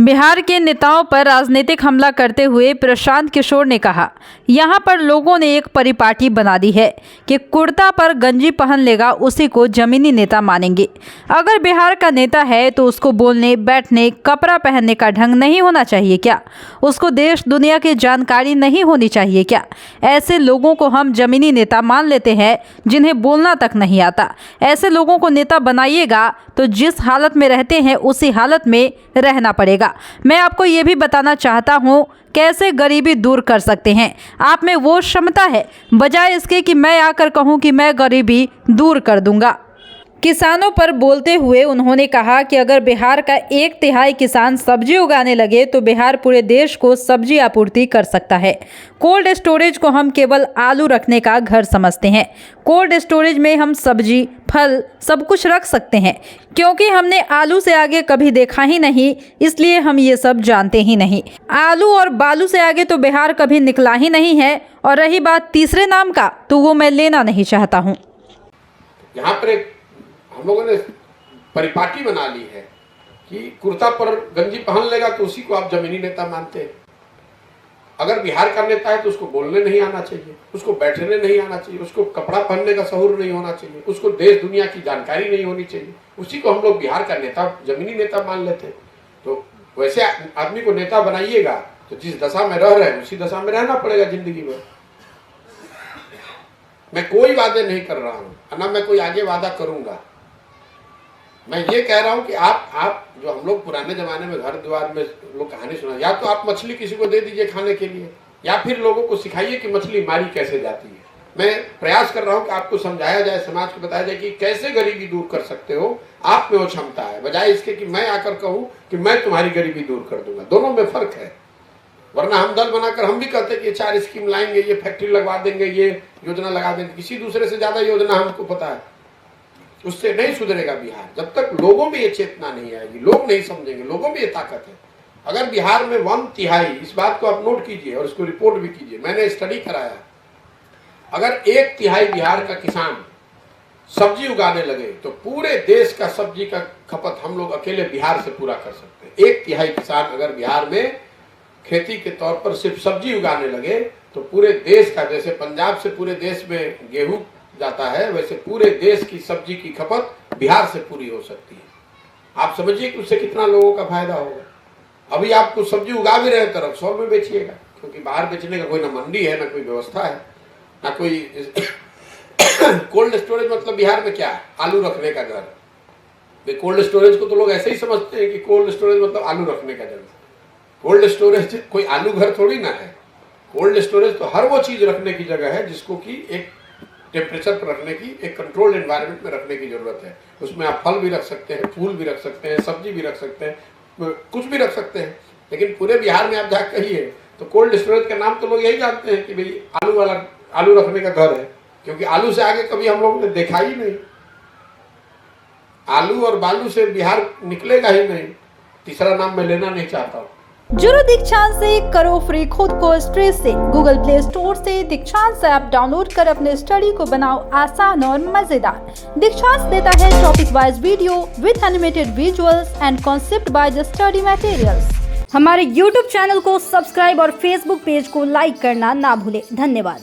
बिहार के नेताओं पर राजनीतिक हमला करते हुए प्रशांत किशोर ने कहा, यहाँ पर लोगों ने एक परिपाटी बना दी है कि कुर्ता पर गंजी पहन लेगा उसी को जमीनी नेता मानेंगे। अगर बिहार का नेता है तो उसको बोलने, बैठने, कपड़ा पहनने का ढंग नहीं होना चाहिए क्या? उसको देश दुनिया की जानकारी नहीं होनी चाहिए क्या? ऐसे लोगों को हम जमीनी नेता मान लेते हैं जिन्हें बोलना तक नहीं आता। ऐसे लोगों को नेता बनाइएगा तो जिस हालत में रहते हैं उसी हालत में रहना पड़ेगा। मैं आपको ये भी बताना चाहता हूँ कैसे गरीबी दूर कर सकते हैं। आप में वो क्षमता है, बजाय इसके कि मैं आकर कहूँ कि मैं गरीबी दूर कर दूंगा। किसानों पर बोलते हुए उन्होंने कहा कि अगर बिहार का 1/3 किसान सब्जी उगाने लगे तो बिहार पूरे देश को सब्जी आपूर्ति कर सकता है। कोल्ड स्टोरेज को हम केवल आलू रखने का घर समझते हैं। कोल्ड स्टोरेज में हम सब्जी, फल सब कुछ रख सकते हैं, क्योंकि हमने आलू से आगे कभी देखा ही नहीं, इसलिए हम ये सब जानते ही नहीं। आलू और बालू से आगे तो बिहार कभी निकला ही नहीं है। और रही बात तीसरे नाम का, तो वो मैं लेना नहीं चाहता हूँ। यहाँ पर हम लोगों ने परिपाटी बना ली है कि कुर्ता पर गंजी पहन लेगा तो उसी को आप जमीनी नेता मानते हैं। अगर बिहार का नेता है तो उसको बोलने नहीं आना चाहिए, उसको बैठने नहीं आना चाहिए, उसको कपड़ा पहनने का शऊर नहीं होना चाहिए, उसको देश दुनिया की जानकारी नहीं होनी चाहिए, उसी को हम लोग बिहार का नेता, जमीनी नेता मान लेते हैं। तो वैसे आदमी को नेता बनाइएगा तो जिस दशा में रह रहे हैं उसी दशा में रहना पड़ेगा जिंदगी में। मैं कोई वादे नहीं कर रहा हूँ, ना मैं कोई आगे वादा करूंगा। मैं ये कह रहा हूं कि आप जो हम लोग पुराने जमाने में घर द्वार में लोग कहानी सुना, या तो आप मछली किसी को दे दीजिए खाने के लिए, या फिर लोगों को सिखाइए कि मछली मारी कैसे जाती है। मैं प्रयास कर रहा हूं कि आपको समझाया जाए, समाज को बताया जाए कि कैसे गरीबी दूर कर सकते हो। आप में वो क्षमता है, बजाय इसके कि मैं आकर कहूं कि मैं तुम्हारी गरीबी दूर कर दूंगा। दोनों में फर्क है। वरना हम दल बनाकर हम भी कहते कि 4 स्कीम लाएंगे, ये फैक्ट्री लगवा देंगे, ये योजना लगा देंगे। किसी दूसरे से ज्यादा योजना हमको पता है। उससे नहीं सुधरेगा बिहार जब तक लोगों में ये चेतना नहीं आएगी, लोग नहीं समझेंगे, लोगों में ये ताकत है। अगर बिहार में 1/3, इस बात को आप नोट कीजिए और इसको रिपोर्ट भी कीजिए, मैंने स्टडी कराया, अगर 1/3 बिहार का किसान सब्जी उगाने लगे तो पूरे देश का सब्जी का खपत हम लोग अकेले बिहार से पूरा कर सकते हैं। 1/3 किसान अगर बिहार में खेती के तौर पर सिर्फ सब्जी उगाने लगे तो पूरे देश का, जैसे पंजाब से पूरे देश में गेहूं जाता है, वैसे पूरे देश की सब्जी की खपत बिहार से पूरी हो सकती है। आप समझिए कि उससे कितना लोगों का फायदा होगा। अभी आप कुछ सब्जी उगा भी रहे तो रक्सौल में बेचिएगा, क्योंकि बाहर बेचने का कोई ना मंडी है, ना कोई व्यवस्था है, ना कोई कोल्ड स्टोरेज। मतलब बिहार में क्या है? आलू रखने का घर। कोल्ड स्टोरेज को तो लोग ऐसे ही समझते हैं कि कोल्ड स्टोरेज मतलब आलू रखने का जगह। कोल्ड स्टोरेज कोई आलू घर थोड़ी ना है। कोल्ड स्टोरेज तो हर वो चीज रखने की जगह है जिसको कि एक टेम्परेचर पर रखने की, एक कंट्रोल्ड एनवायरनमेंट में रखने की जरूरत है। उसमें आप फल भी रख सकते हैं, फूल भी रख सकते हैं, सब्जी भी रख सकते हैं, कुछ भी रख सकते हैं। लेकिन पूरे बिहार में आप जाकर कहिए तो कोल्ड स्टोरेज का नाम तो लोग यही जानते हैं कि भाई आलू रखने का घर है, क्योंकि आलू से आगे कभी हम लोगों ने देखा ही नहीं। आलू और बालू से बिहार निकलेगा ही नहीं। तीसरा नाम मैं लेना नहीं चाहता हूँ। जुड़ो दीक्षांत से, करो फ्री खुद को स्ट्रेस से। गूगल प्ले स्टोर से दीक्षांत ऐप डाउनलोड कर अपने स्टडी को बनाओ आसान और मजेदार। दीक्षांत देता है topic wise video with animated visuals and concept by the study materials. हमारे YouTube चैनल को सब्सक्राइब और Facebook पेज को लाइक करना ना भूले। धन्यवाद।